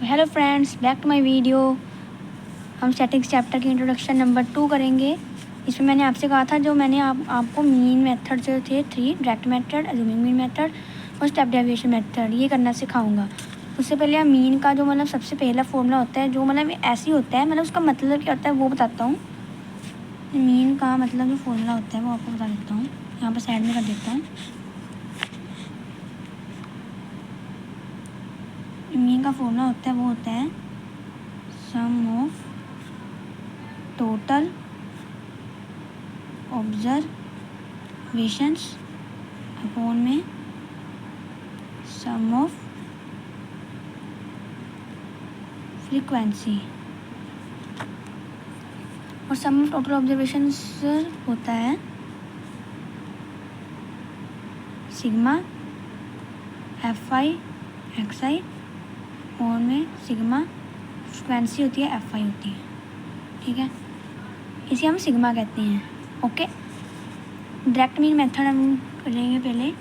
Hello friends, back to my video. हम statics chapter की introduction number 2 करेंगे। इसमें मैंने आपसे कहा था जो मैंने आपको मीन मेथड जो थे 3, direct method, assuming mean method और स्टेप डेविएशन मेथड, ये करना सिखाऊंगा। उससे पहले हम मीन का जो सबसे पहला फॉर्मूला होता है, जो ऐसे ही होता है, उसका मतलब क्या होता है वो बताता हूँ। मीन का मतलब जो फॉर्मूला होता है वो आपको बता देता हूँ। यहाँ पर साइड में कर देता हूँ। मीन का फॉर्मूला होता है वो होता है सम ऑफ टोटल ऑब्जर्वेशंस अपॉन में सम ऑफ फ्रीक्वेंसी। और सम ऑफ टोटल ऑब्जर्वेशंस होता है सिग्मा एफ आई एक्स आई और में सिग्मा फ्रीक्वेंसी होती है एफ आई होती है। ठीक है, इसे हम सिग्मा कहते हैं। ओके, डायरेक्ट मीन मेथड हम करेंगे पहले।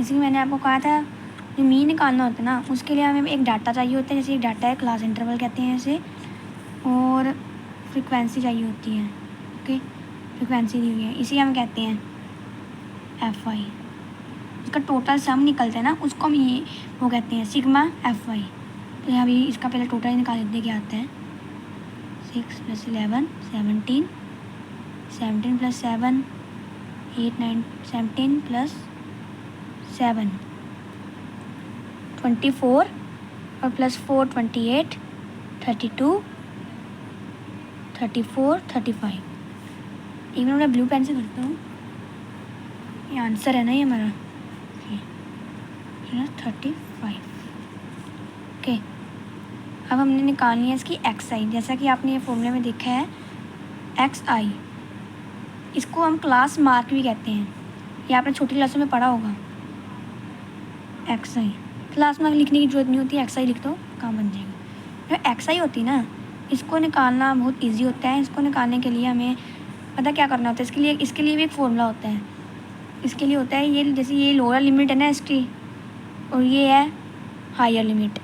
इसलिए मैंने आपको कहा था जो मीन निकालना होता है ना, उसके लिए हमें एक डाटा चाहिए होता है। जैसे एक डाटा है, क्लास इंटरवल कहते हैं इसे, और फ्रीक्वेंसी चाहिए होती है। ओके, फ्रीक्वेंसी दी हुई है, इसे हम कहते हैं एफ आई। इसका टोटल सम निकलता है ना, उसको हम ये वो कहते हैं सिग्मा एफ आई। तो अभी इसका पहले टोटल निकाल देते क्या आता है। 6 + 11 17, 17 + 7 8 9 17 + 7 24 और +4 28 32 34 35। एक मिनट मैं ब्लू पेन से करता हूँ। ये आंसर है ना, ये हमारा 35। ओके, अब हमने निकालनी है इसकी एक्स आई। जैसा कि आपने ये फॉर्मूले में देखा है एक्स आई, इसको हम क्लास मार्क भी कहते हैं। ये आपने छोटी क्लासों में पढ़ा होगा। एक्स आई क्लास मार्क लिखने की जरूरत नहीं होती, एक्स आई लिख दो काम बन जाएगा। जो एक्स आई होती है ना, इसको निकालना बहुत इजी होता है। इसको निकालने के लिए हमें पता क्या करना होता है। इसके लिए भी एक फॉर्मूला होता है। इसके लिए होता है ये, जैसे ये लोअर लिमिट है ना इसकी, और ये है हायर लिमिट,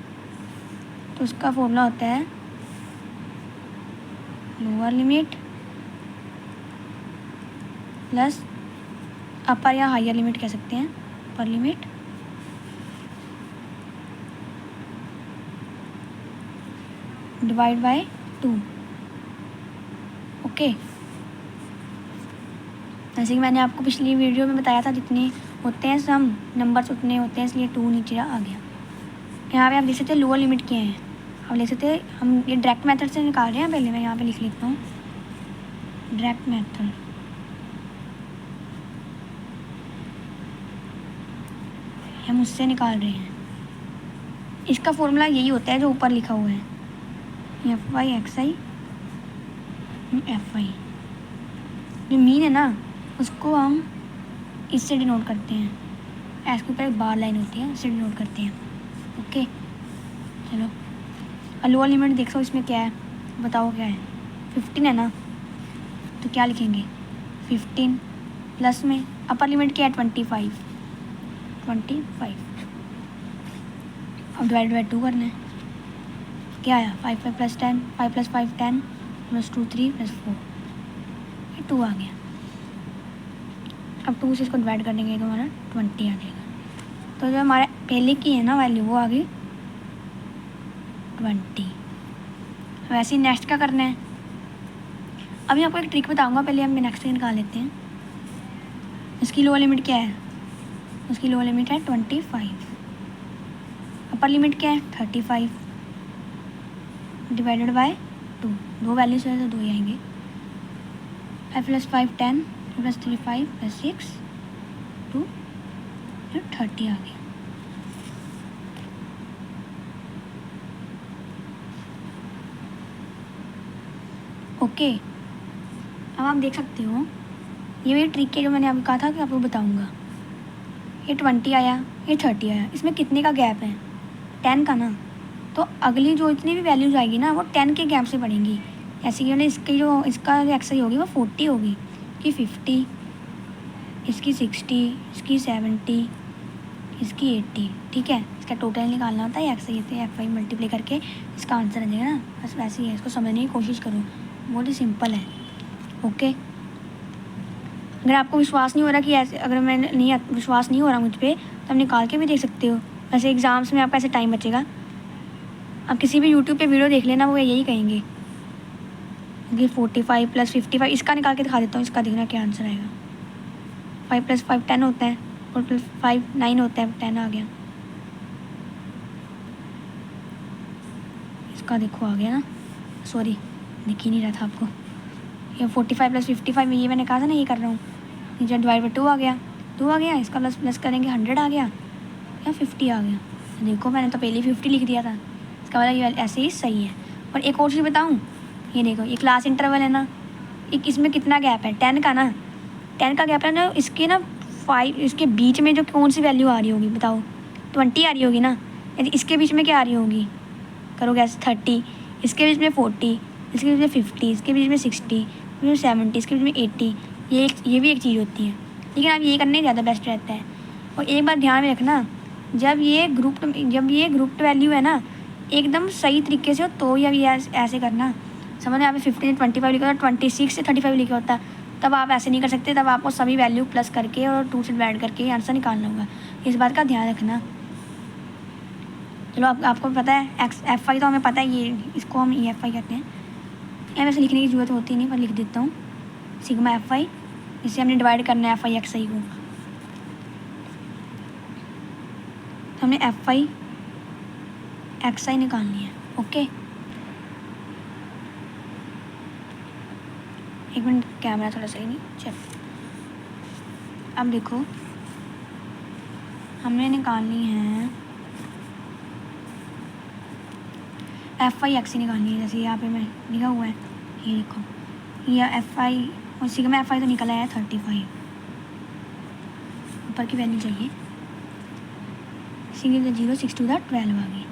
तो उसका फॉर्मूला होता है लोअर लिमिट प्लस अपर या हायर लिमिट कह सकते हैं, upper limit divide by 2। Okay, जैसे कि मैंने आपको पिछली वीडियो में बताया था जितने होते हैं सम नंबर्स उतने होते हैं, इसलिए 2 नीचे आ गया। यहाँ पे आप देख सकते हैं लोअर लिमिट क्या है। अब देख सकते हैं हम ये डायरेक्ट मेथड से निकाल रहे हैं। पहले मैं यहाँ पे लिख लेता हूँ डायरेक्ट मेथड। हम उससे निकाल रहे हैं। इसका फॉर्मूला यही होता है जो ऊपर लिखा हुआ है, F I x I F I. जो मीन है ना, उसको हम इससे डिनोट करते हैं। एस के ऊपर एक बार लाइन होती है, इससे डिनोट करते हैं। ओके, चलो लोअर लिमिट देख सो इसमें क्या है, बताओ क्या है। 15 है ना, तो क्या लिखेंगे 15 प्लस में अपर लिमिट क्या है 25। अब डिवाइड बाय 2 करना है। क्या आया 5 + 10, 5 + 5 10 + 2 3 + 4, ये 2 आ गया। अब 2 से इसको डिवाइड कर देंगे तो हमारा 20 आ जाएगा। तो जो हमारे पहले की है ना वैल्यू, वो आ गई 20। वैसे ही नेक्स्ट क्या करना है। अभी आपको एक ट्रिक बताऊंगा, पहले हम नेक्स्ट निकाल लेते हैं। इसकी लोअर लिमिट क्या है, उसकी लोअर लिमिट है 25। अपर लिमिट क्या है 35 डिवाइडेड बाय 2। 2 वैल्यूज है तो 2 ही आएंगे। 5 + 5 10 + 3 5 + 6 2 30 आ गया। ओके, अब आप देख सकते हो ये वही ट्रिक है जो मैंने आपको कहा था कि आपको बताऊंगा। ये 20 आया, ये 30 आया, इसमें कितने का गैप है 10 का ना। तो अगली जो इतनी भी वैल्यूज आएगी ना, वो 10 के गैप से बढ़ेंगी। ऐसे कि इसकी जो इसका एक्सआई होगी वो 40 होगी, कि 50, इसकी 60, इसकी 70, इसकी 80, ठीक है। इसका टोटल निकालना होता है एक्स आई से एफ आई मल्टीप्लाई करके इसका आंसर आ जाएगा ना, बस वैसे ही है। इसको समझने की कोशिश करो, बहुत ही सिंपल है। ओके, अगर आपको विश्वास नहीं हो रहा कि ऐसे, अगर मैं नहीं विश्वास नहीं हो रहा मुझ पर, तो आप निकाल के भी देख सकते हो। वैसे एग्ज़ाम्स में आपका ऐसे टाइम बचेगा। आप किसी भी यूट्यूब पे वीडियो देख लेना, वो यही कहेंगे कि 45 + 55। इसका निकाल के दिखा देता हूँ, इसका देखना क्या आंसर आएगा। 5 + 5 10 होता है, और +5 9 होता है, 10 आ गया। इसका देखो आ गया ना, सॉरी दिख ही नहीं रहा था आपको। ये 45 + 55 में ये मैंने कहा था ना, ये कर रहा हूँ। नीचे डिवाइड बाई 2 आ गया, 2 आ गया। इसका प्लस करेंगे 100 आ गया या 50 आ गया। देखो मैंने तो पहले 50 लिख दिया था, इसका मतलब ये ऐसे ही सही है। और एक और चीज़ बताऊँ, ये देखो ये क्लास इंटरवल है ना, एक इसमें कितना गैप है, 10 का ना, 10 का गैप है ना। इसके ना 5, इसके बीच में जो कौन सी वैल्यू आ रही होगी बताओ, 20 आ रही होगी ना। यदि इसके बीच में क्या आ रही होगी, करो गैस, 30। इसके बीच में 40, इसके बीच में 50, इसके बीच में 60, इसके बीच में 70, इसके बीच में 80। ये भी एक चीज़ होती है, लेकिन आप ये करने ज़्यादा बेस्ट रहता है। और एक बात ध्यान में रखना, जब ये ग्रुप्ड वैल्यू है ना, एकदम सही तरीके से हो तो ये ऐसे करना। समझ में, यहाँ पे 15 से 25 लिखा होता, 26 से 35 लिखा होता, तब आप ऐसे नहीं कर सकते। तब आपको सभी वैल्यू प्लस करके और 2 से डिवाइड करके आंसर निकालना होगा। इस बात का ध्यान रखना। चलो आपको पता है एफ आई तो हमें पता है, ये इसको हम ई एफ आई कहते हैं। एम ऐसे लिखने की ज़रूरत होती नहीं, पर लिख देता हूँ, सिग्मा एफ आई। इससे हमने डिवाइड करना है एफ आई एक्स आई को। तो हमने एफ आई एक्स आई निकालनी है। ओके, एक मिनट, कैमरा थोड़ा सही नहीं, चल। अब देखो हमने निकालनी है एफ आई एक्स आई निकालनी है। जैसे यहाँ पे मैं लिखा हुआ है, ये देखो, ये एफ आई और सिग्मा एफ आई तो निकला है 35, ऊपर की वैल्यू चाहिए। 0 6 2 12 आ गई।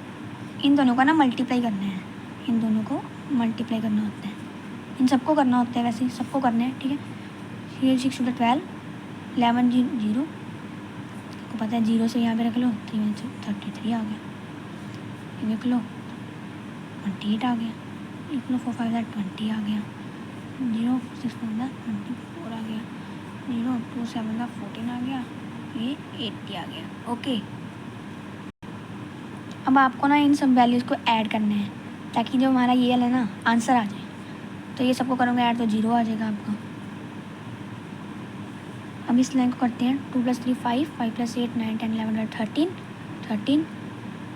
इन दोनों का ना मल्टीप्लाई करना है, इन दोनों को मल्टीप्लाई करना होता है, इन सबको करना होता है, वैसे सबको करना है, ठीक है। 0 6 2 12 11 0 को पता है, 0 से यहाँ पे रख लो, 3 33 आ गया। ये देख लो 28 आ गया, लिख लो 4 5 20 आ गया। 0 6 24 आ गया। 0 2 7 14 आ गया। ये 80 आ गया। ओके, अब आपको ना इन सब वैल्यूज़ को ऐड करना है, ताकि जो हमारा ये है ना आंसर आ जाए। तो ये सबको करोगे ऐड तो 0 आ जाएगा आपका। अब इस लाइन को करते हैं, 2 + 3 5, 5 + 8 9 10 11 13 13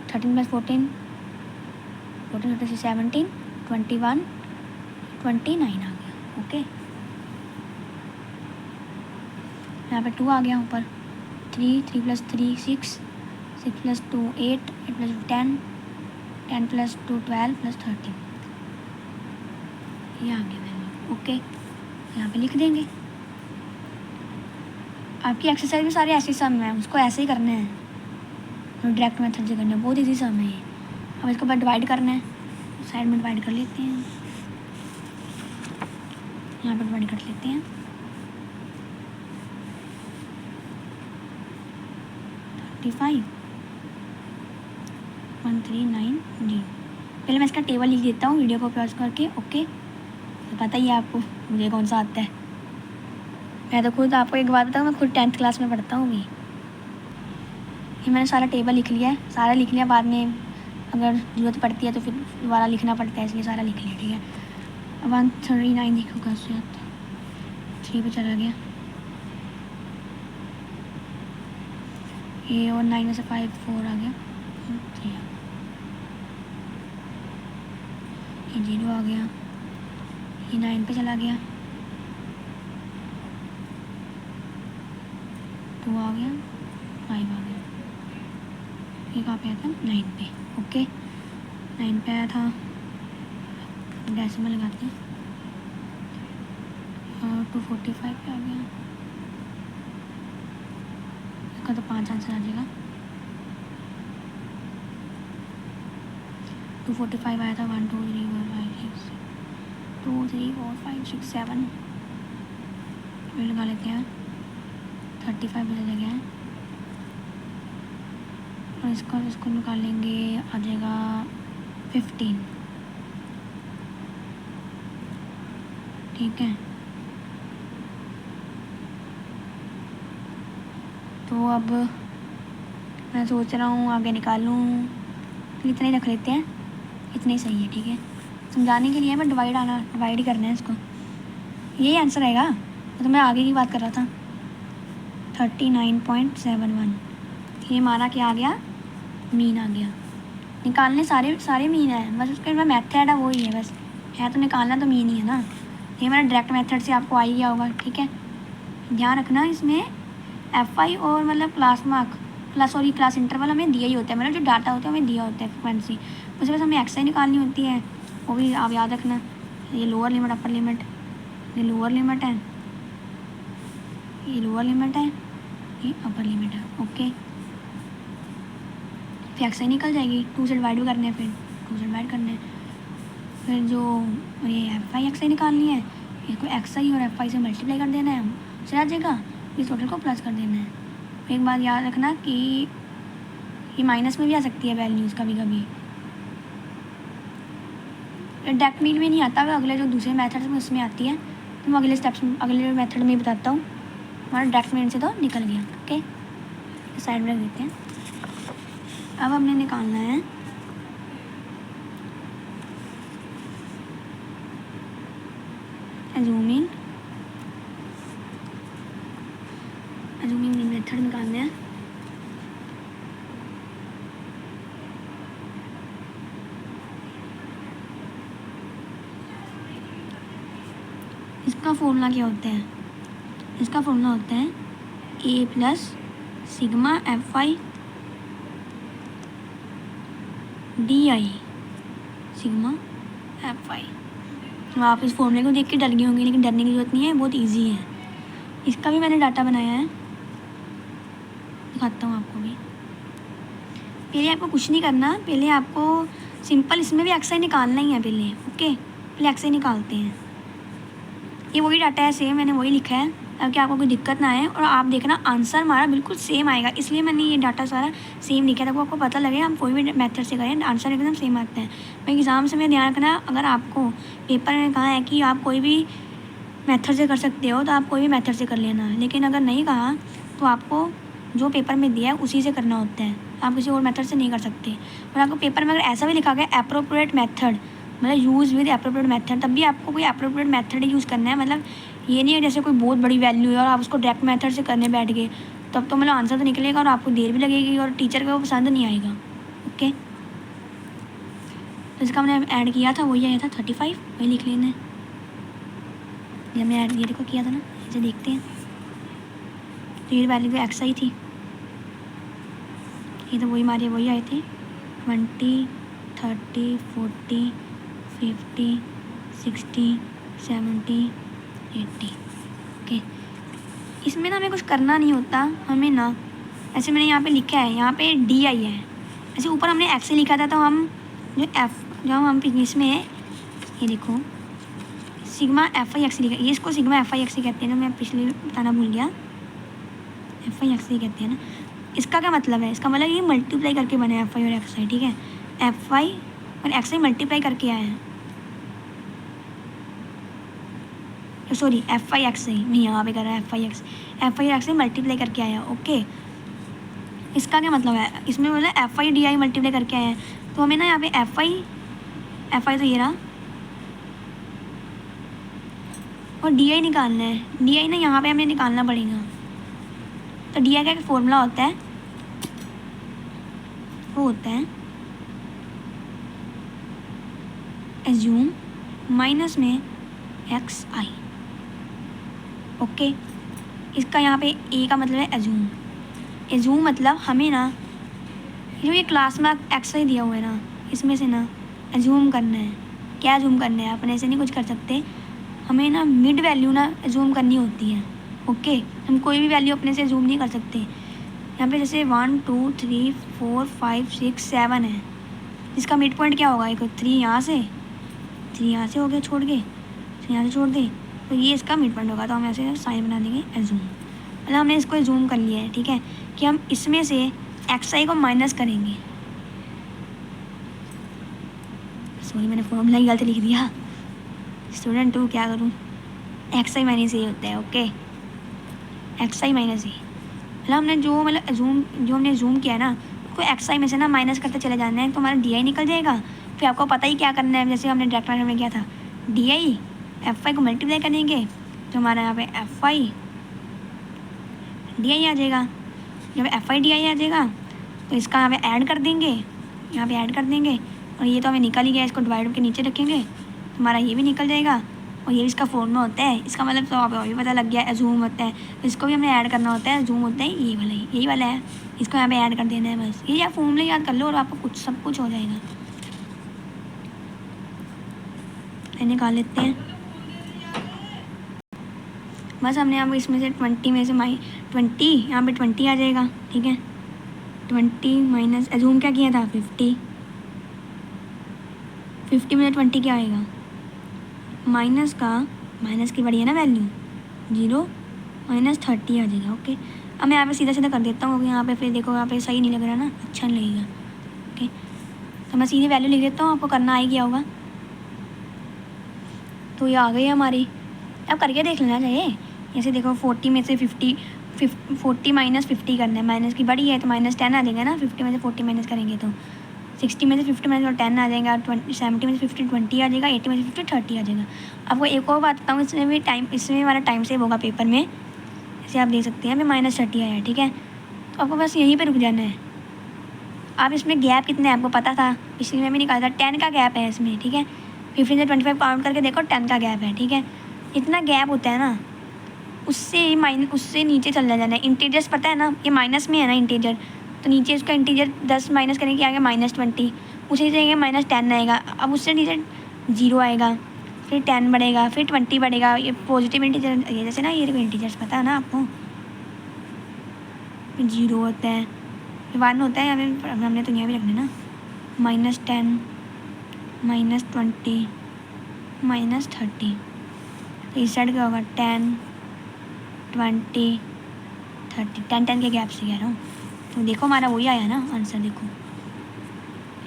13 + 14 14 + 17 21 29 आ गया। ओके, यहाँ पे 2 आ गया ऊपर, 3 + 3 6 6 + 2 8 8 + 10 10 + 2 12 + 13, ये आ गया वैल्यू। ओके, यहाँ पे लिख देंगे। आपकी एक्सरसाइज में सारे ऐसे सम है, उसको ऐसे ही करना है, डायरेक्ट मेथड से करना है, बहुत ईजी सम है ये। अब इसको बाद डिवाइड करना है, साइड में डिवाइड कर लेते हैं, यहाँ पर डिवाइड कर लेते हैं। 35 139 पहले मैं इसका टेबल लिख देता हूँ वीडियो को पॉज करके। ओके, तो पता ही है आपको मुझे कौन सा आता है। मैं तो खुद आपको एक बात बताऊँ, मैं खुद 10th क्लास में पढ़ता हूँ अभी। ये मैंने सारा टेबल लिख लिया है, सारा लिख लिया, बाद में अगर ज़रूरत पड़ती है तो फिर दोबारा लिखना पड़ता है, इसलिए सारा लिख लिया, ठीक है। अब 139 देखो कैसे आता है, 3 पे चला गया ये, और 9 में से 5 4 आ गया, 3 आ गया, ये 0 आ गया, ये 9 पे चला गया, 2 आ गया, 5 आ गया, ये कहाँ पे आया था, 9 पे। ओके, 9 पे आया था, डेसिमल लगाते हैं, 245 पे आ गया, इसका तो 5 आंसर आ जाएगा। 245 आया था, 1 2 3 4 5 6 2 3 4 5 6 7 फिर लगा लेते हैं, 35 बदल गया है, और इसको निकालेंगे, आ जाएगा 15। ठीक है, तो अब मैं सोच रहा हूँ आगे निकालूँ, तो इतना ही रख लेते हैं, इतना ही सही है। ठीक है, समझाने के लिए मैं डिवाइड ही करना है इसको, यही आंसर आएगा। तो मैं आगे की बात कर रहा था। 39.71 ये हमारा क्या आ गया, मीन आ गया। निकालने सारे मीन है, बस उसका मेथड है वो ही है, बस है तो निकालना तो मीन ही है ना। ये मेरा डायरेक्ट मेथड से आपको आ ही गया होगा। ठीक है, ध्यान रखना इसमें FI और मतलब क्लास इंटरवल हमें दिया ही होता है, मतलब जो डाटा होता है हमें दिया होता है फ्रिक्वेंसी, उससे बस हमें XI निकालनी होती है, वो भी आप याद रखना। ये लोअर लिमिट, अपर लिमिट, ये लोअर लिमिट है, ये लोअर लिमिट है, ये अपर लिमिट है। ओके, फिर XI निकल जाएगी, 2 से डिवाइड भी करने हैं, फिर 2 से डिवाइड करने हैं, फिर जो ये FI XI निकालनी है, इसको XI और FI से मल्टीप्लाई कर देना है, चला जाएगा, इस टोटल को प्लस कर देना है। एक बात याद रखना कि ये माइनस में भी आ सकती है वैल्यूज़ कभी कभी, डायरेक्ट मीन में नहीं आता, वो अगले जो दूसरे मेथड्स में उसमें आती है, तो मैं अगले स्टेप्स में अगले मेथड में बताता हूँ। हमारा डायरेक्ट मीन से तो निकल गया। ओके, साइड में रख देते हैं। अब हमने निकालना है अजूमिंग मेथड निकालना है। इसका फॉर्मूला क्या होता है, इसका फॉर्मूला होता है A plus sigma FI DI sigma FI। आप इस फॉर्मूले को देख के डर गए होंगे, लेकिन डरने की जरूरत नहीं है, बहुत इजी है। इसका भी मैंने डाटा बनाया है, दिखाता हूँ आपको भी। पहले आपको कुछ नहीं करना, पहले आपको सिंपल इसमें भी XI निकालना ही है पहले। ओके, पहले XI निकालते हैं। ये वही डाटा है, सेम मैंने वही लिखा है, ताकि आपको कोई दिक्कत ना आए, और आप देखना आंसर हमारा बिल्कुल सेम आएगा, इसलिए मैंने ये डाटा सारा सेम लिखा था, आपको पता लगे हम कोई भी मेथड से करें आंसर एकदम सेम आते हैं। मैं एग्ज़ाम से मैं ध्यान रखना, अगर आपको पेपर में कहा है कि आप कोई भी मेथड से कर सकते हो तो आप कोई भी मेथड से कर लेना, लेकिन अगर नहीं कहा तो आपको जो पेपर में दिया है उसी से करना होता है, आप किसी और मेथड से नहीं कर सकते। और आपको पेपर में अगर ऐसा भी लिखा गया एप्रोप्रिएट मेथड, मतलब यूज़ विद एप्रोप्रिएट मेथड, तब भी आपको कोई एप्रोप्रिएट मेथड ही यूज़ करना है। मतलब ये नहीं है जैसे कोई बहुत बड़ी वैल्यू है और आप उसको डायरेक्ट मेथड से करने बैठ गए, तब तो मतलब आंसर तो निकलेगा और आपको देर भी लगेगी और टीचर को पसंद नहीं आएगा। ओके, तो इसका मैंने ऐड किया था, वही आया था 35, वही लिख लेना है। जब मैं ऐड ये देखो किया था ना, इसे देखते हैं, तो ये वैल्यू तो XI थी, ये तो वही हमारे वही आए थे 20, 30, 40, 50, 60, 70, 80। ओके, इसमें ना हमें कुछ करना नहीं होता, हमें ना ऐसे मैंने यहाँ पे लिखा है, यहाँ पे DI है, ऐसे ऊपर हमने XI लिखा था, तो हम जो हम इसमें ये देखो सिग्मा FI XI लिखा, ये इसको सिग्मा FI XI कहते हैं, जो मैं पिछले बताना भूल गया, FI XI कहते हैं ना। इसका क्या मतलब है, इसका मतलब ये मल्टीप्लाई करके बना है FI और XI। ठीक है, FI और XI मल्टीप्लाई करके आया है, सॉरी FI XI मैं यहाँ पे कर रहा है FI और XI मल्टीप्लाई करके आया। ओके, इसका क्या मतलब है, इसमें बोला FI DI मल्टीप्लाई करके आया है, तो हमें ना यहाँ पे FI तो ये रहा और DI निकालना है। DI ना यहाँ पे हमें निकालना पड़ेगा, तो DI का एक फॉर्मूला होता है, वो होता है एज्यूम माइनस में XI। ओके, इसका यहाँ पे A का मतलब है एज्यूम मतलब हमें ना जो ये क्लास में XI दिया हुआ है ना, इसमें से ना एज्यूम करना है। क्या एज्यूम करना है, अपन ऐसे नहीं कुछ कर सकते, हमें ना मिड वैल्यू ना एज्यूम करनी होती है। ओके, हम कोई भी वैल्यू अपने से एज्यूम नहीं कर सकते। यहाँ पे जैसे 1 2 3 4 5 6 7 है, इसका मिड पॉइंट क्या होगा, एक 3 यहाँ से हो गया छोड़ के, यहाँ से छोड़ दे, तो ये इसका मिड पॉइंट होगा, तो हम ऐसे साइन बना देंगे एज्यूम, मतलब हमने इसको एज्यूम कर लिया है। ठीक है, कि हम इसमें से एक्स आई को माइनस करेंगे, सॉरी मैंने फॉर्मूला ही गलत लिख दिया स्टूडेंट टू, क्या करूँ, एक्स आई माइनस ए होता है। ओके, एक्स आई माइनस ए मतलब हमने जो हमने जूम किया ना, उसको एक्स आई में से ना माइनस करते चले जाना है, तो हमारा डी आई निकल जाएगा। फिर आपको पता ही क्या करना है, जैसे हमने डायरेक्ट में किया था, डी आई एफ आई को मल्टीप्लाई करेंगे तो हमारा यहाँ पे एफ आई डी आई आ जाएगा। जब एफ आई डी आई आ जाएगा तो इसका यहाँ पे ऐड कर देंगे, यहाँ पे ऐड कर देंगे, और ये तो हमें निकल ही गया, इसको डिवाइड के नीचे रखेंगे तो हमारा ये भी निकल जाएगा, और ये इसका फॉर्मूला होता है। इसका मतलब तो आप अभी पता लग गया, जूम होता है, तो इसको भी हमें ऐड करना होता है। जूम होता है ये वाला, यही वाला है, इसको यहाँ पे ऐड कर देना है बस। ये या फॉर्मूला याद कर लो और आपको कुछ सब कुछ हो जाएगा। निकाल लेते हैं बस। हमने यहाँ पे इसमें से 20 में से 20 यहाँ पे 20 आ जाएगा, ठीक है। 20 माइनस जूम क्या किया था 50 में 20 क्या आएगा, माइनस की बढ़िया ना वैल्यू 0 माइनस 30 आ जाएगा। ओके, अब मैं यहाँ पे सीधा सीधा कर देता हूँ, क्योंकि यहाँ पे फिर देखो यहाँ पे सही नहीं लग रहा ना, अच्छा नहीं लगेगा। ओके, तो मैं सीधी वैल्यू लिख देता हूँ, आपको करना आ ही गया होगा। तो ये आ गई हमारी, अब करके देख लेना चाहिए। जैसे देखो 40 में से 40 माइनस 50 करना है, माइनस की बड़ी है तो माइनस 10 आ जाएगा ना, 50 में से 40 माइनस करेंगे तो 60 में से 50 माइनस 10 आ जाएगा, 70 में से 50 20 आ जाएगा, 80 में से 50 30 आ जाएगा। आपको एक और बात बताऊँ, इसमें हमारा टाइम सेव होगा पेपर में। जैसे आप देख सकते हैं अभी माइनस 30 आया है, ठीक है। तो आपको बस यहीं पर रुक जाना है। आप इसमें गैप कितने हैं आपको पता था, पिछले में भी निकाला था, 10 का गैप है इसमें, ठीक है। 15 से 25 काउंट करके देखो, 10 का गैप है, ठीक है। इतना गैप होता है ना, उससे नीचे चलना जाना है। इंटीजर्स पता है ना, ये माइनस में है ना इंटीजर, तो नीचे उसका इंटीजर 10 माइनस करने के आगे -20, उसी जगह -10 आएगा। अब उससे नीचे 0 आएगा, फिर 10 बढ़ेगा, फिर 20 बढ़ेगा। ये पॉजिटिव इंटीजर, ये जैसे ना ये इंटीजर्स पता है ना आपको, 0 होता है, 1 होता है, हमने तो यहाँ भी रखना ना, -10 -20 -30। तो इस साइड क्या होगा 10 20 30, 10 के गैप से कह रहा हूँ। तो देखो हमारा वही आया ना आंसर, देखो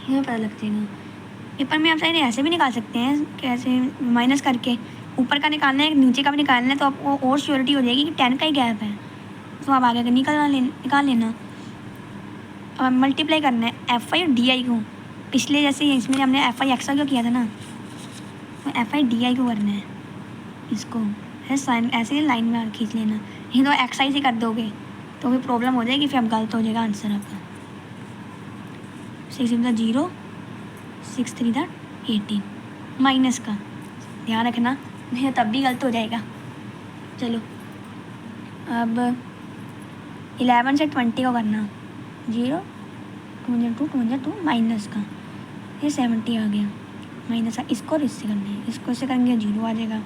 ये पता लग जाएगा। पेपर में आप चाहे ऐसे भी निकाल सकते हैं, कैसे माइनस करके ऊपर का निकालना है नीचे का भी निकालना है, तो आपको और श्योरिटी हो जाएगी कि 10 का ही गैप है, तो आप आगे निकाल लेना। अब मल्टीप्लाई करना है एफ आई और डी आई को, पिछले जैसे इसमें हमने एफ आई एक्स आई को किया था ना, तो एफ आई डी आई को करना है। इसको ऐसे लाइन में खींच लेना, नहीं तो एक्स आई से कर दोगे तो भी प्रॉब्लम हो जाएगी, फिर अब गलत हो जाएगा आंसर आपका। 6 × 0 6 × 3 18 माइनस का ध्यान रखना, नहीं तब भी गलत हो जाएगा। चलो अब 11 से 20 को करना, 0 2 2 माइनस का, ये 70 आ गया माइनस का। इसको और इससे करना है, इसको इससे करेंगे 0 आ जाएगा,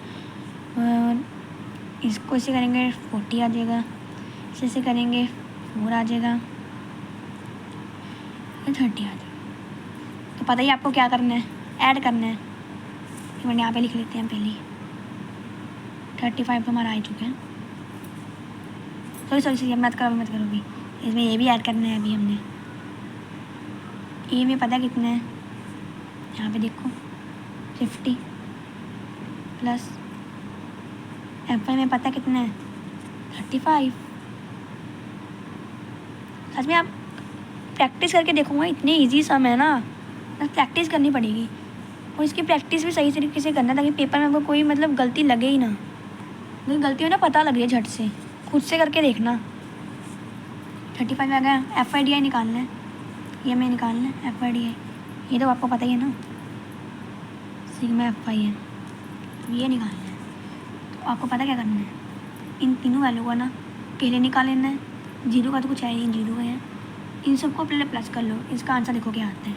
और इसको इससे करेंगे 40 आ जाएगा, इसे करेंगे 4 आ जाएगा, 30 आ जाएगा। तो पता ही आपको क्या करना है, ऐड करना है। मैंने यहाँ पे लिख लेते हैं पहले, 35 तो हमारा आ चुका है। सॉरी मत करो अभी, इसमें ये भी ऐड करना है। अभी हमने ये में पता कितना है, यहाँ पे देखो 50 प्लस एफ में पता कितना है 35। सच में आप प्रैक्टिस करके देखूँगा, इतने इजी सम है ना, प्रैक्टिस करनी पड़ेगी, और इसकी प्रैक्टिस भी सही तरीके से करना, ताकि पेपर में आपको कोई मतलब गलती लगे ही ना। अगर गलती हो ना पता लग रही है झट से, खुद से करके देखना। 35 आ गया, एफ आई डी आई निकालना है, ये मैं निकालना है एफ आई डी आई, ये तो आपको पता ही है ना, सिग्मा एफ आई है, तो ये निकालना है। तो आपको पता क्या करना है, इन तीनों वैल्यू को ना पहले निकाल लेना है। 0 का तो कुछ है ही, 0 का है, इन सबको पहले प्लस कर लो। इसका आंसर देखो क्या आता है,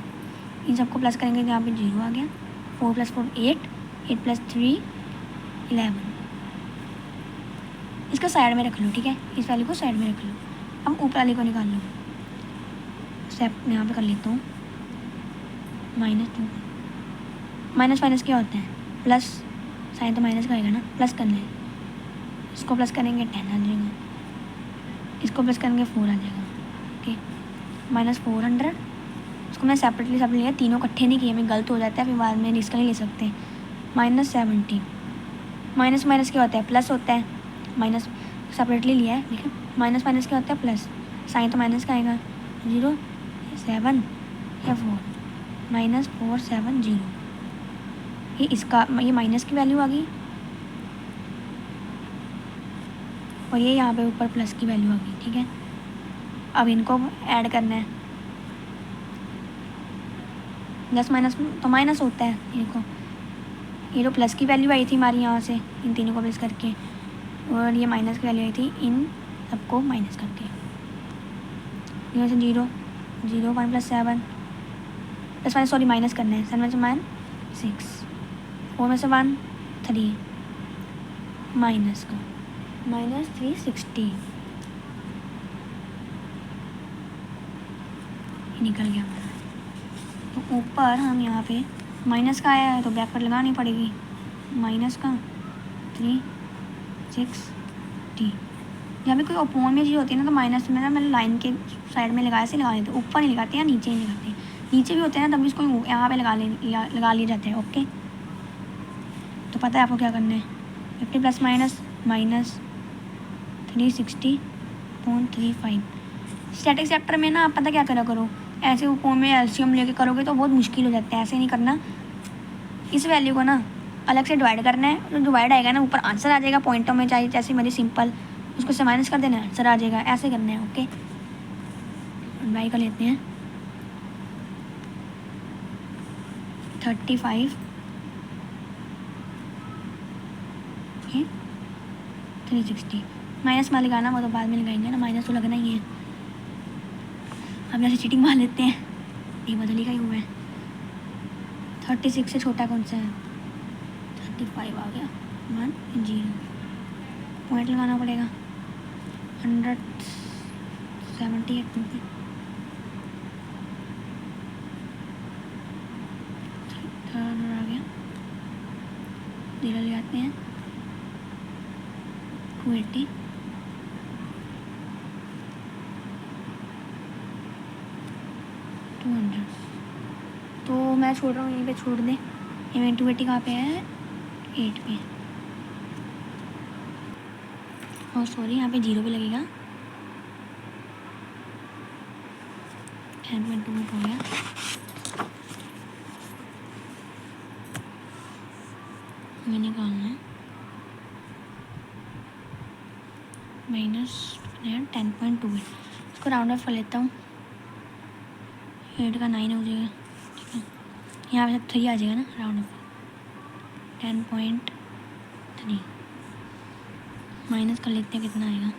इन सबको प्लस करेंगे तो यहाँ पे 0 आ गया। 4 + 4 8, 8 + 3 11। इसका साइड में रख लो, ठीक है, इस वाले को साइड में रख लो। अब ऊपर वाले को निकाल लो, स्टेप यहाँ पे कर लेता हूँ, -2 माइनस क्या होता है, प्लस साइन तो माइनस का आएगा ना, प्लस करना है। इसको प्लस करेंगे 10 आ जाएगा, इसको प्लस करेंगे 4 आ जाएगा। ओके, -400, उसको मैं सेपरेटली सब लिया, तीनों इकट्ठे नहीं किए, मैं गलत हो जाता है फिर बाद में इसका नहीं ले सकते। -70, माइनस माइनस क्या होता है, प्लस होता है, माइनस सेपरेटली लिया है, ठीक है। माइनस माइनस क्या होता है, प्लस, साइन तो माइनस का आएगा, 0 7 या 4, -470, ये इसका, ये माइनस की वैल्यू आ गई और ये यहाँ पे ऊपर प्लस की वैल्यू आ गई, ठीक है। अब इनको ऐड करना है, प्लस माइनस तो माइनस होता है, देखो ये जो प्लस की वैल्यू आई थी हमारी यहाँ से इन तीनों को प्लस करके, और ये माइनस की वैल्यू आई थी इन सबको माइनस करके, यहाँ से 0 0 1 + 7 प्लस माइनस, सॉरी माइनस करना है, 7 में से -6, 4 में से 1 3, माइनस का -360, निकल गया हमारा। तो ऊपर हम यहाँ पे माइनस का आया है तो ब्रैकेट लगानी पड़ेगी, माइनस का 360, जहाँ भी कोई अपोन में चीज़ होती है ना तो माइनस में ना मैंने लाइन के साइड में लगाया से लगा देते, ऊपर नहीं लगाते या नीचे नहीं लगाते, नीचे भी होते हैं ना तभी इसको यहाँ पे लगा लिए जाते हैं, ओके। तो पता है आपको क्या करना है, 50 ± -360.35। स्टैटिक चैप्टर में ना आप पता क्या करा करो, ऐसे अपोन में एलसीएम लेके करोगे तो बहुत मुश्किल हो जाता है, ऐसे नहीं करना, इस वैल्यू को ना अलग से डिवाइड करना है, तो डिवाइड आएगा ना ऊपर आंसर आ जाएगा पॉइंटों में, चाहिए जैसे मेरी सिंपल, उसको से माइनस कर देना आंसर आ जाएगा, ऐसे करना है, ओके। बाई कर लेते हैं 35 360, माइनस में लगाना वो तो बाद में लगाएंगे ना, माइनस तो लगना ही है। अब जैसे चीटिंग मार लेते हैं, ये बदली का ही हुआ है, 36 से छोटा कौन सा है, 35 आ गया, 1 0, पॉइंट लगाना पड़ेगा, 178 पे थर्ड आ गया, 0 ले आते हैं, 280, 200, तो मैं छोड़ रहा हूँ यहीं पे, छोड़ दें, ये मेरी 280 कहाँ पे है, 8 पे, और सॉरी यहाँ पे 0 भी लगेगा, 10.2 हो गया, मैं निकालना है -10.2, इसको राउंड ऑफ कर लेता हूँ, 8 का 9 हो जाएगा, ठीक है, यहाँ पे 3 आ जाएगा ना, राउंड ऑफ 10.3, माइनस कर लेते हैं कितना आएगा,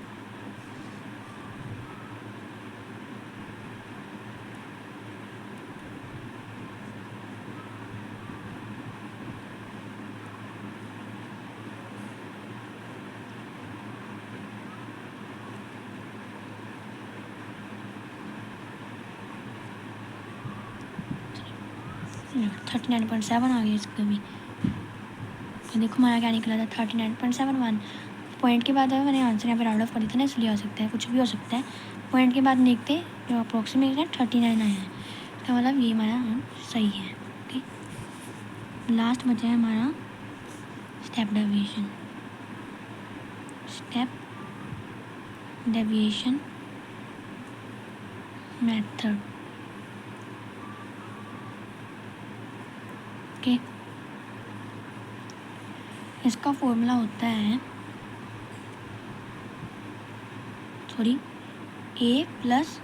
-39.7 आ गया इसका भी, तो देखो हमारा क्या निकला था, 39.71, पॉइंट के बाद मैंने आंसर यहाँ पे राउंड ऑफ कर दिया था ना, इसलिए आ सकता है, कुछ भी हो सकता है, पॉइंट के बाद देखते जो अप्रोक्सीमेट है 39 आया है, तो मतलब ये हमारा सही है, ओके। लास्ट बचा है हमारा स्टेप डेविएशन मेथड, ओके। इसका फॉर्मूला होता है, सॉरी, a +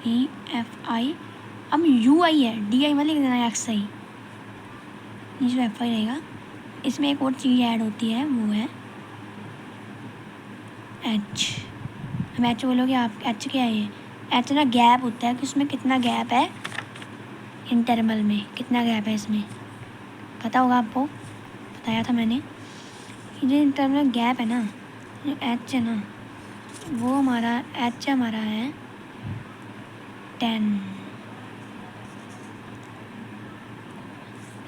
EFI, अब UI है, DI वाले लिख देना, XI, ये जो FI रहेगा, इसमें एक और चीज़ ऐड होती है, वो है H। हम H बोलोगे आप, H क्या है, ये H ना गैप होता है कि उसमें कितना गैप है, इंटरवल में कितना गैप है, इसमें पता होगा आपको, बताया था मैंने, ये जो इंटरवल गैप है ना, जो H है ना, वो हमारा H हमारा है 10,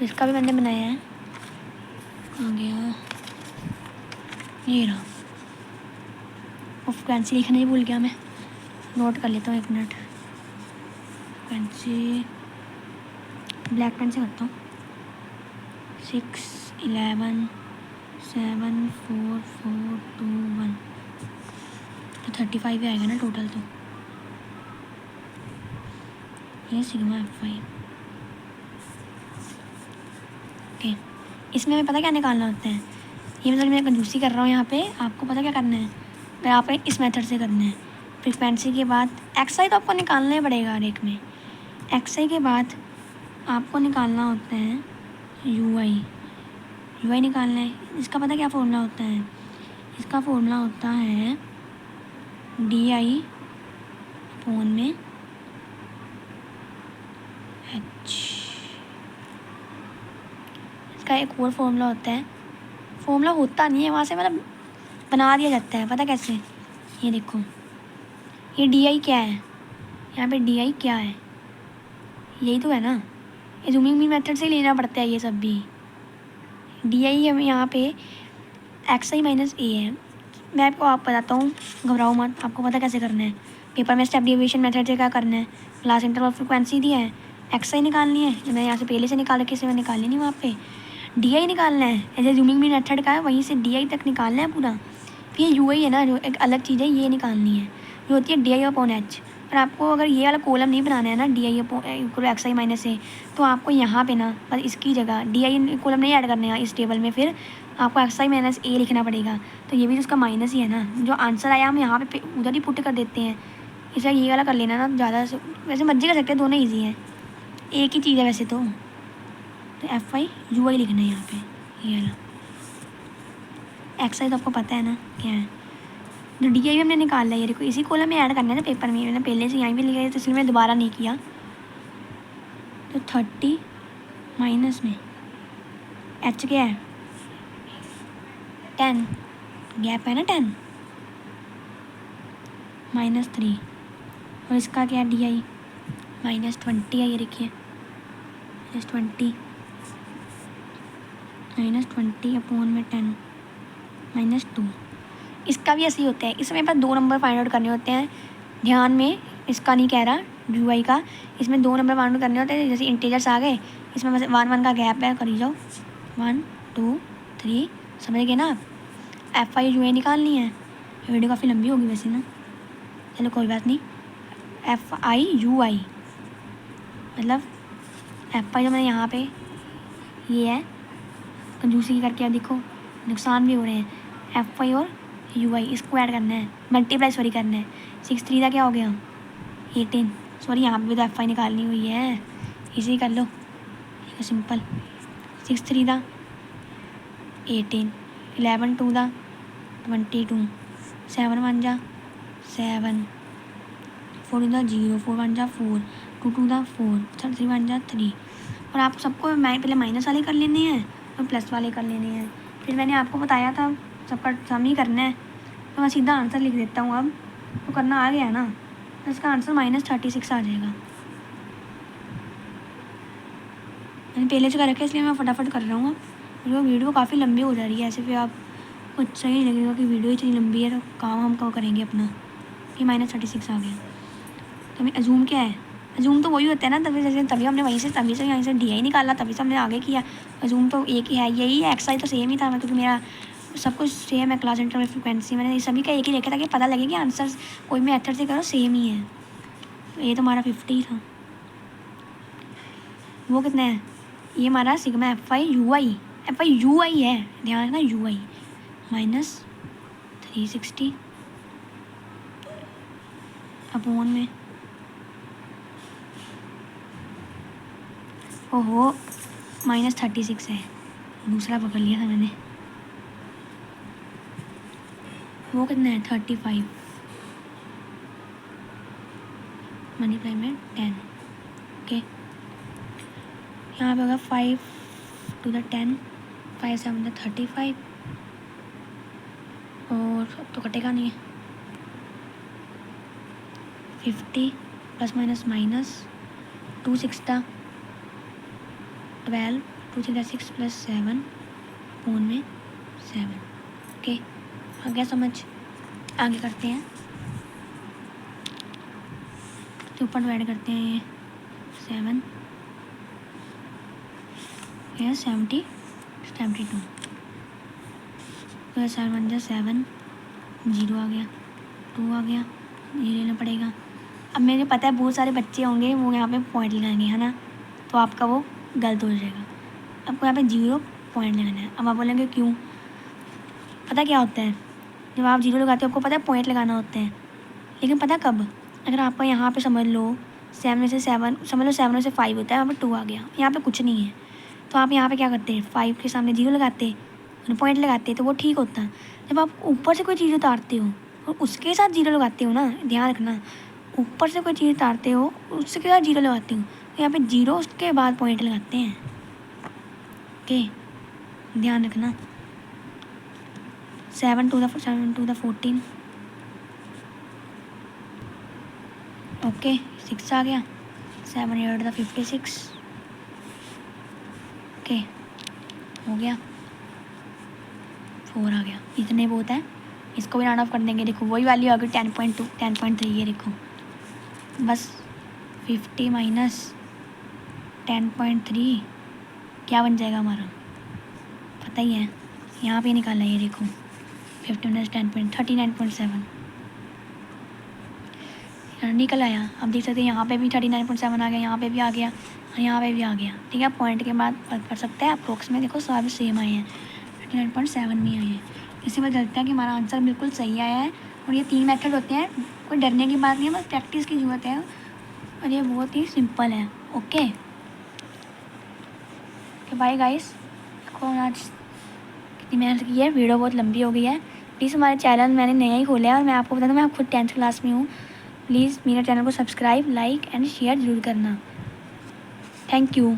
इसका भी मैंने बनाया है, आ गया ये रहा, फ्रीक्वेंसी लिखने ही भूल गया मैं, नोट कर लेता हूँ 1 मिनट, पेन से, ब्लैक पेन से करता हूँ। 6 11 7 4 4 2 1 तो 35 ही आएगा ना टोटल। तो ये सिग्मा F5। ओके, इसमें हमें पता क्या निकालना होता है। ये मतलब मैं कंजूसी कर रहा हूँ यहाँ पे, आपको पता क्या करना है, फिर आप इस मेथड से करना है। फ्रीक्वेंसी के बाद एक्स तो आपको निकालना ही पड़ेगा हर एक में। एक्स के बाद आपको निकालना होता है यू आई निकालना है। इसका पता क्या फॉर्मूला होता है, इसका फॉर्मूला होता है DI अपॉन में H। इसका एक और फॉर्मूला होता है, फॉर्मूला होता नहीं है वहाँ से, मतलब बना दिया जाता है। पता कैसे, ये देखो, ये DI क्या है, यहाँ पे DI क्या है, यही तो है ना। ये जूमिंग मीन मेथड से ही लेना पड़ता है ये सब भी। DI हमें यहाँ पे XI माइनस A है। मैं आप बताता हूँ, घबराओ मत, आपको पता कैसे करना है। पेपर में स्टेप डेविएशन मेथड से क्या करना है, क्लास इंटरवल फ्रिक्वेंसी दिया है, XI निकालनी है, जो मैं यहाँ से पहले से निकाल रखी है, मैं निकालनी नहीं वहाँ पे। DI निकालना है, ऐसे जूमिंग मीन मेथड का है, वहीं से DI तक निकालना है पूरा। फिर ये UI है ना, जो एक अलग चीज़ है, ये निकालनी है, जो होती है DI अपॉन H। और आपको अगर ये वाला कॉलम नहीं बनाना है ना, DI upon XI minus A, तो आपको यहाँ पे ना बस इसकी जगह DI कॉलम नहीं ऐड करने हैं इस टेबल में, फिर आपको XI माइनस A लिखना पड़ेगा। तो ये भी तो उसका माइनस ही है ना, जो आंसर आया हम यहाँ पे उधर ही पुट कर देते हैं। इसलिए ये वाला कर लेना ना ज़्यादा, वैसे मर्जी कर सकते हैं, दोनों ईजी हैं, एक ही चीज़ है वैसे तो। FI UI लिखना है यहाँ पे, ये वाला। XI तो आपको पता है ना क्या है। जो DI भी हमने निकाला है, ये देखो इसी कॉलम में ऐड करना है ना पेपर में, मैंने पहले से यहाँ भी लिखा है, तो इसलिए मैं दोबारा नहीं किया। तो 30 माइनस में H क्या है, 10, गैप है ना 10, माइनस 3, और इसका क्या है DI माइनस 20 है, ये देखिए माइनस 20 अपॉन में 10 माइनस 2। इसका भी ऐसे ही होता है, इसमें बस 2 नंबर फाइंड आउट करने होते हैं। ध्यान में, इसका नहीं कह रहा UI का, इसमें 2 नंबर फाइंड आउट करने होते हैं। जैसे इंटीजर्स आ गए, इसमें बस 1 1 का गैप है, करी जाओ 1 2 3, समझ गए ना आप। FI UI निकालनी है। वीडियो काफ़ी लंबी होगी वैसे ना, चलो कोई बात नहीं। FI UI मतलब FI जो मैंने यहाँ पे ये है, कंजूसी करके देखो नुकसान भी हो रहे हैं। FI और UI इसको ऐड करना है, मल्टीप्लाई सॉरी करना है। 6 3 का क्या हो गया 18, सॉरी यहाँ पे भी तो FI निकालनी हुई है, इसी कर लो, सिंपल। 6 3 का 18, 11 2 का 22, 7 1 जा 7, 4 2 0, 4 1 जा 4, 2 2 का 4, 3 1 जा 3। और आप सबको पहले माइनस वाले कर लेने हैं और प्लस वाले कर लेने हैं। फिर मैंने आपको बताया था सबका सम ही करना है, तो मैं सीधा आंसर लिख देता हूँ। अब तो करना आ गया ना, तो इसका आंसर -36 आ जाएगा। मैंने पहले से कर रखा है, इसलिए मैं फटाफट कर रहा हूँ। जो वीडियो काफ़ी लंबी हो जा रही है, ऐसे फिर आपको अच्छा ही लगेगा कि वीडियो इतनी लंबी है, तो काम हम कब करेंगे अपना। कि -36 आ गया, तो हमें अजूम क्या है, अजूम तो वही होता है ना, तभी हमने वहीं से यहाँ से DI निकाला, तभी से हमने आगे किया। अजूम तो एक ही है, यही है। XI तो सेम ही था, क्योंकि मेरा सब कुछ सेम है, क्लास इंटरवल फ्रिक्वेंसी मैंने सभी का एक ही रखा, ताकि पता लगे कि आंसर कोई भी मेथड से करो सेम ही है। तो ये तो हमारा 50 था, वो कितना है, ये हमारा सिग्मा FI UI है, ध्यान रखना UI -360 अपॉन में, ओहो -36 है, दूसरा पकड़ लिया था मैंने। वो कितना है 35, मल्टीप्लाई में 10। ओके, यहाँ पे होगा 5 to the 10, 5 7 35, और अब तो कटेगा नहीं है। 50 plus minus minus 2 6 12, 2 6 plus 7 phone में 7। ओके, आ गया समझ, आगे करते हैं, तो ऊपर ऐड करते हैं। 7 या 70 72 तो 7 1 7 0 आ गया, 2 आ गया, ये लेना पड़ेगा। अब मुझे पता है बहुत सारे बच्चे होंगे वो यहाँ पे पॉइंट लगाएंगे, है ना, तो आपका वो गलत हो जाएगा। आपको यहाँ पे 0 पॉइंट लगाना है। अब आप बोलेंगे क्यों? पता क्या होता है, जब आप 0 लगाते हो आपको पता है पॉइंट लगाना होता है, लेकिन पता कब? अगर आपका यहाँ पे समझ लो 7 में से 7 समझ लो 7 में से 5 होता है, यहाँ पर 2 आ गया, यहाँ पे कुछ नहीं है, तो आप यहाँ पे क्या करते हैं 5 के सामने 0 लगाते और पॉइंट लगाते, तो वो ठीक होता है। जब आप ऊपर से कोई चीज़ उतारते हो और उसके साथ 0 लगाते हो ना, ध्यान रखना, ऊपर से कोई चीज़ उतारते हो उसके साथ 0 लगाते हो, तो यहाँ पे 0 उसके बाद पॉइंट लगाते हैं। ओके, ध्यान रखना। 7 to the 14 ओके, 6 आ गया, 7 8 to the 56 ओके, हो गया, 4 आ गया, इतने बहुत है, इसको भी राउंड ऑफ कर देंगे। देखो वही वैल्यू आ गई 10.2 10.3, ये देखो बस 50 माइनस 10.3 क्या बन जाएगा हमारा, पता ही है, यहाँ पे निकाला, ये देखो 50 माइनस 39.7 निकल आया। अब देख सकते हैं यहाँ पे भी 39.7 आ गया, यहाँ पे भी आ गया और यहाँ पे भी आ गया। ठीक है, पॉइंट के बाद फर्क कर सकते हैं अप्रोक्स में, देखो सारे सेम आए हैं, 39.7 में आए हैं। इसी वजह चलता है कि हमारा आंसर बिल्कुल सही आया है। और ये 3 मेथड होते हैं, कोई डरने की बात नहीं है, बस प्रैक्टिस की ज़रूरत है और ये बहुत ही सिंपल है। ओके बाय गाइस, देखो आज कितनी मेहनत की है, वीडियो बहुत लंबी हो गई है। प्लीज़ हमारे चैनल मैंने नया ही खोला है और मैं आपको बता दूँ मैं खुद 10th क्लास में हूँ। प्लीज़ मेरे चैनल को सब्सक्राइब, लाइक एंड शेयर ज़रूर करना। Thank you.